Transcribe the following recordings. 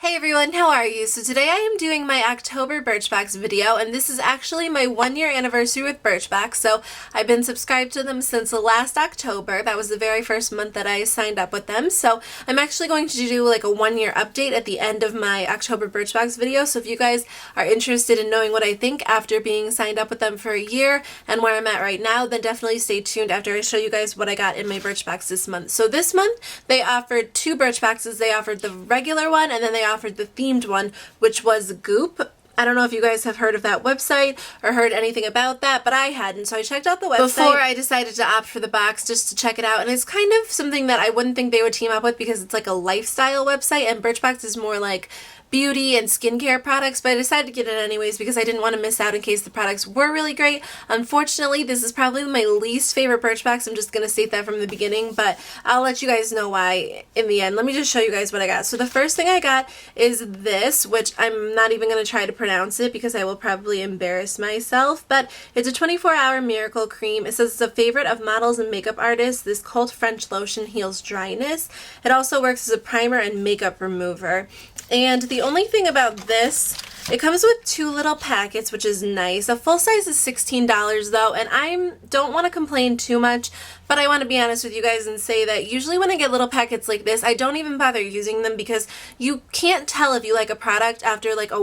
Hey everyone, how are you? So today I am doing my October Birchbox video, and this is actually my 1-year anniversary with Birchbox. So I've been subscribed to them since last October. That was the very first month that I signed up with them. So I'm actually going to do like a 1-year update at the end of my October Birchbox video. So if you guys are interested in knowing what I think after being signed up with them for a year and where I'm at right now, then definitely stay tuned after I show you guys what I got in my Birchbox this month. So this month they offered 2 Birchboxes. They offered the regular one, and then they offered the themed one, which was Goop. I don't know if you guys have heard of that website or heard anything about that, but I hadn't, so I checked out the website before I decided to opt for the box just to check it out, and it's kind of something that I wouldn't think they would team up with because it's like a lifestyle website, and Birchbox is more like beauty and skincare products, but I decided to get it anyways because I didn't want to miss out in case the products were really great. Unfortunately, this is probably my least favorite Birchbox. I'm just going to state that from the beginning, but I'll let you guys know why in the end. Let me just show you guys what I got. So the first thing I got is this, which I'm not even going to try to pronounce it because I will probably embarrass myself, but it's a 24-hour miracle cream. It says it's a favorite of models and makeup artists. This cold French lotion heals dryness. It also works as a primer and makeup remover. And the only thing about this, it comes with 2 little packets, which is nice. A full size is $16 though, and I don't want to complain too much, but I want to be honest with you guys and say that usually when I get little packets like this, I don't even bother using them because you can't tell if you like a product after like a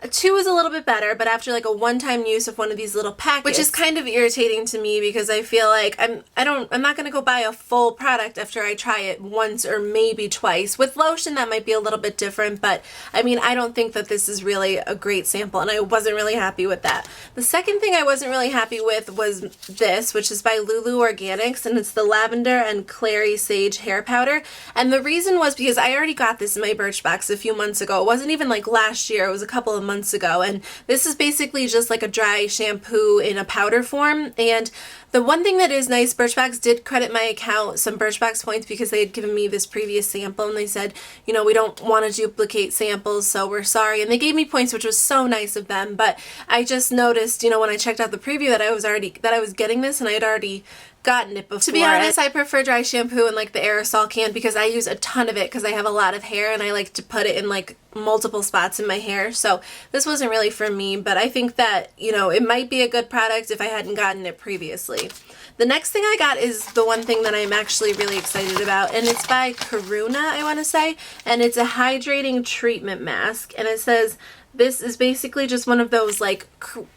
2 is a little bit better, but after like a one-time use of one of these little packets, which is kind of irritating to me because I feel like I'm not going to go buy a full product after I try it once or maybe twice. With lotion, that might be a little bit different, but I mean, I don't think that this is really a great sample, and I wasn't really happy with that. The second thing I wasn't really happy with was this, which is by Lulu Organics, and it's the Lavender and Clary Sage Hair Powder. And the reason was because I already got this in my Birchbox a few months ago. It wasn't even like last year, it was a couple of months ago, and this is basically just like a dry shampoo in a powder form. And the one thing that is nice, Birchbox did credit my account some Birchbox points because they had given me this previous sample, and they said, you know, we don't want to duplicate samples, so we're sorry. And they gave me points, which was so nice of them. But I just noticed, you know, when I checked out the preview that I was getting this, and I had already gotten it before. To be honest, I prefer dry shampoo in like the aerosol can because I use a ton of it because I have a lot of hair and I like to put it in like multiple spots in my hair. So this wasn't really for me, but I think that, you know, it might be a good product if I hadn't gotten it previously. The next thing I got is the one thing that I'm actually really excited about, and it's by Karuna, I want to say, and it's a hydrating treatment mask, and it says this is basically just one of those, like,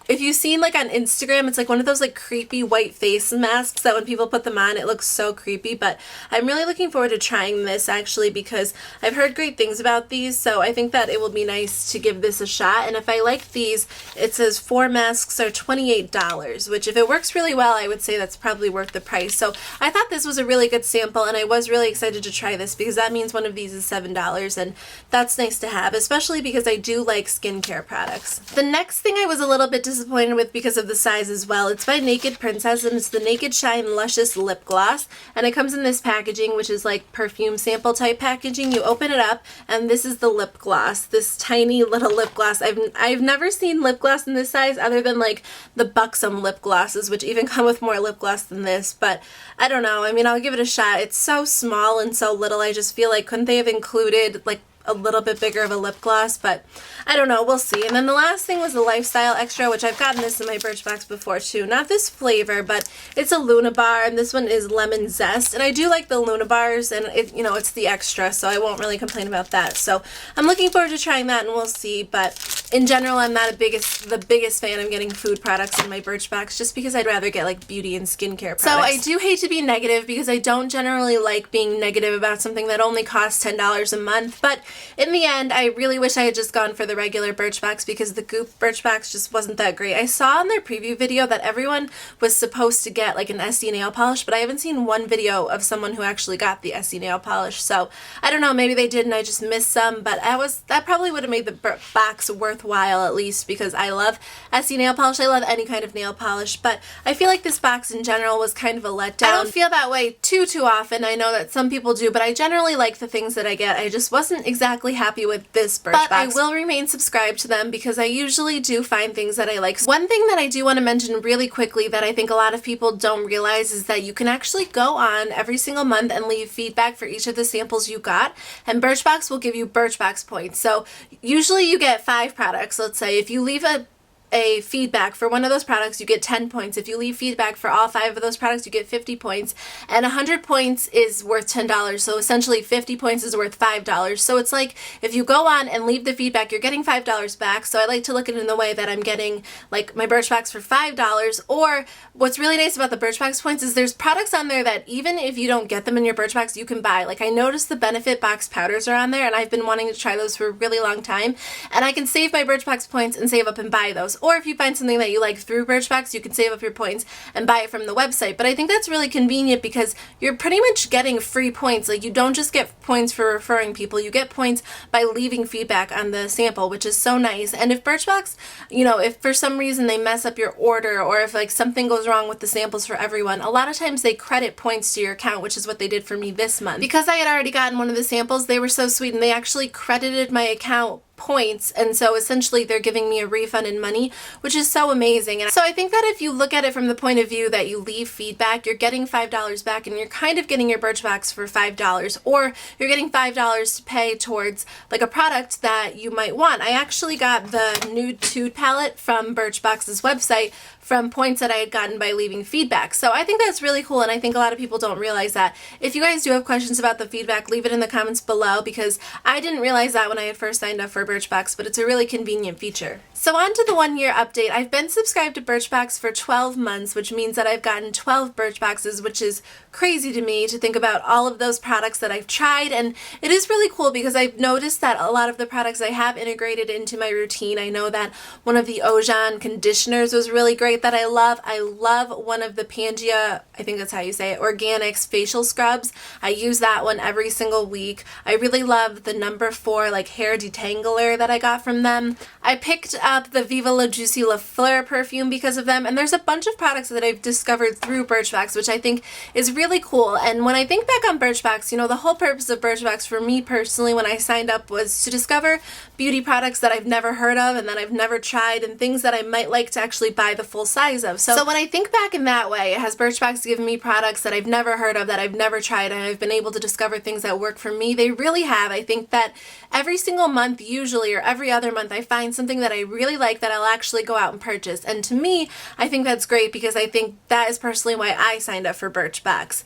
if you've seen like on Instagram, it's like one of those like creepy white face masks that when people put them on, it looks so creepy. But I'm really looking forward to trying this actually because I've heard great things about these, so I think that it will be nice to give this a shot. And if I like these, it says 4 masks are $28, which if it works really well, I would say that's probably worth the price. So I thought this was a really good sample, and I was really excited to try this because that means one of these is $7, and that's nice to have, especially because I do like skincare products. The next thing I was a little bit disappointed with because of the size as well. It's by Naked Princess, and it's the Naked Shine Luscious Lip Gloss, and it comes in this packaging, which is like perfume sample type packaging. You open it up, and this is the lip gloss, this tiny little lip gloss. I've never seen lip gloss in this size other than like the Buxom lip glosses, which even come with more lip gloss than this, but I don't know. I mean, I'll give it a shot. It's so small and so little. I just feel like couldn't they have included like a little bit bigger of a lip gloss, but I don't know, we'll see. And then the last thing was the Lifestyle Extra, which I've gotten this in my Birchbox before too. Not this flavor, but it's a Luna bar, and this one is lemon zest, and I do like the Luna bars, and it, you know, it's the extra, so I won't really complain about that. So I'm looking forward to trying that, and we'll see. But in general, I'm not the biggest fan of getting food products in my Birchbox just because I'd rather get like beauty and skincare products. So I do hate to be negative because I don't generally like being negative about something that only costs $10 a month, but in the end, I really wish I had just gone for the regular Birchbox because the Goop Birchbox just wasn't that great. I saw in their preview video that everyone was supposed to get like an Essie nail polish, but I haven't seen one video of someone who actually got the Essie nail polish. So I don't know, maybe they did and I just missed some, but that probably would have made the box worth worthwhile, at least because I love Essie nail polish. I love any kind of nail polish, but I feel like this box in general was kind of a letdown. I don't feel that way too often. I know that some people do, but I generally like the things that I get. I just wasn't exactly happy with this Birchbox. But I will remain subscribed to them because I usually do find things that I like. One thing that I do want to mention really quickly that I think a lot of people don't realize is that you can actually go on every single month and leave feedback for each of the samples you got, and Birchbox will give you Birchbox points. So usually you get 5 products. Let's say if you leave a feedback for one of those products, you get 10 points. If you leave feedback for all 5 of those products, you get 50 points. And 100 points is worth $10. So essentially 50 points is worth $5. So it's like if you go on and leave the feedback, you're getting $5 back. So I like to look at it in the way that I'm getting like my Birchbox for $5. Or what's really nice about the Birchbox points is there's products on there that even if you don't get them in your Birchbox, you can buy. Like I noticed the Benefit Box powders are on there, and I've been wanting to try those for a really long time. And I can save my Birchbox points and save up and buy those. Or if you find something that you like through Birchbox, you can save up your points and buy it from the website. But I think that's really convenient because you're pretty much getting free points. Like you don't just get points for referring people, you get points by leaving feedback on the sample, which is so nice. And if Birchbox, if for some reason they mess up your order, or if like something goes wrong with the samples for everyone, a lot of times they credit points to your account, which is what they did for me this month. Because I had already gotten one of the samples, they were so sweet and they actually credited my account points, and so essentially they're giving me a refund in money, which is so amazing. And so I think that if you look at it from the point of view that you leave feedback, you're getting $5 back, and you're kind of getting your Birchbox for $5, or you're getting $5 to pay towards like a product that you might want. I actually got the Nude Tude palette from Birchbox's website from points that I had gotten by leaving feedback. So I think that's really cool, and I think a lot of people don't realize that. If you guys do have questions about the feedback, leave it in the comments below, because I didn't realize that when I had first signed up for Birchbox, but it's a really convenient feature. So on to the 1-year update. I've been subscribed to Birchbox for 12 months, which means that I've gotten 12 Birchboxes, which is crazy to me to think about all of those products that I've tried. And it is really cool because I've noticed that a lot of the products I have integrated into my routine. I know that one of the Ojan conditioners was really great that I love. I love one of the Pangea, I think that's how you say it, Organics facial scrubs. I use that one every single week. I really love the number 4 like hair detangler that I got from them. I picked up the Viva La Juicy La Fleur perfume because of them, and there's a bunch of products that I've discovered through Birchbox, which I think is really cool. And when I think back on Birchbox, the whole purpose of Birchbox for me personally when I signed up was to discover beauty products that I've never heard of and that I've never tried, and things that I might like to actually buy the full size of. So when I think back in that way, has Birchbox given me products that I've never heard of, that I've never tried, and I've been able to discover things that work for me? They really have. I think that every single month usually, or every other month, I find something that I really like that I'll actually go out and purchase. And to me, I think that's great because I think that is personally why I signed up for Birchbox.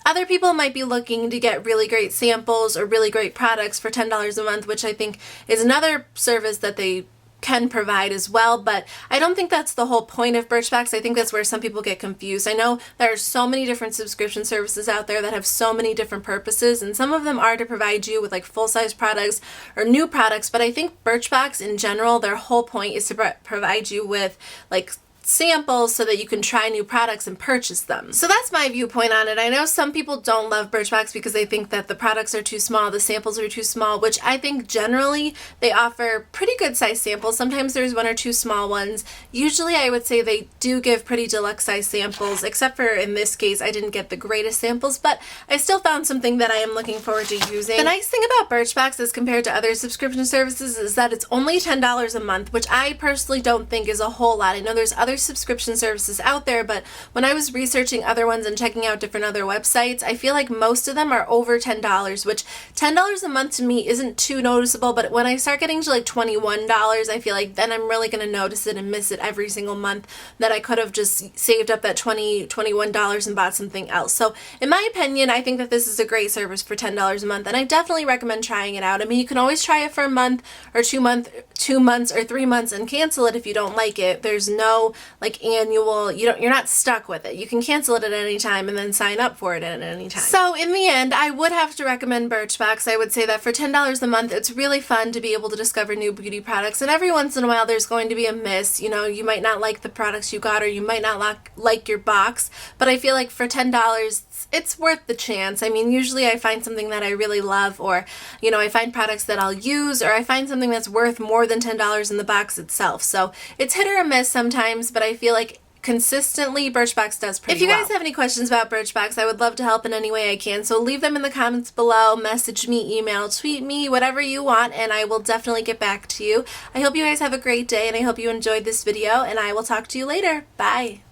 Other people might be looking to get really great samples or really great products for $10 a month, which I think is another service that they can provide as well, but I don't think that's the whole point of Birchbox. I think that's where some people get confused. I know there are so many different subscription services out there that have so many different purposes, and some of them are to provide you with like full-size products or new products, but I think Birchbox in general, their whole point is to provide you with like samples so that you can try new products and purchase them. So that's my viewpoint on it. I know some people don't love Birchbox because they think that the products are too small, the samples are too small, which I think generally they offer pretty good size samples. Sometimes there's 1 or 2 small ones. Usually I would say they do give pretty deluxe size samples, except for in this case I didn't get the greatest samples, but I still found something that I am looking forward to using. The nice thing about Birchbox as compared to other subscription services is that it's only $10 a month, which I personally don't think is a whole lot. I know there's other subscription services out there, but when I was researching other ones and checking out different other websites, I feel like most of them are over $10, which $10 a month to me isn't too noticeable, but when I start getting to like $21, I feel like then I'm really going to notice it and miss it every single month, that I could have just saved up that $21 and bought something else. So in my opinion, I think that this is a great service for $10 a month, and I definitely recommend trying it out. I mean, you can always try it for a month or 2 months or 3 months and cancel it if you don't like it. There's no like annual, you're not stuck with it. You can cancel it at any time and then sign up for it at any time. So in the end, I would have to recommend Birchbox. I would say that for $10 a month, it's really fun to be able to discover new beauty products, and every once in a while there's going to be a miss. You might not like the products you got, or you might not like your box, but I feel like for $10, it's worth the chance. I mean, usually I find something that I really love, or, you know, I find products that I'll use, or I find something that's worth more than $10 in the box itself. So it's hit or miss sometimes, but I feel like consistently Birchbox does pretty well. If you guys have any questions about Birchbox, I would love to help in any way I can, so leave them in the comments below, message me, email, tweet me, whatever you want, and I will definitely get back to you. I hope you guys have a great day, and I hope you enjoyed this video, and I will talk to you later. Bye!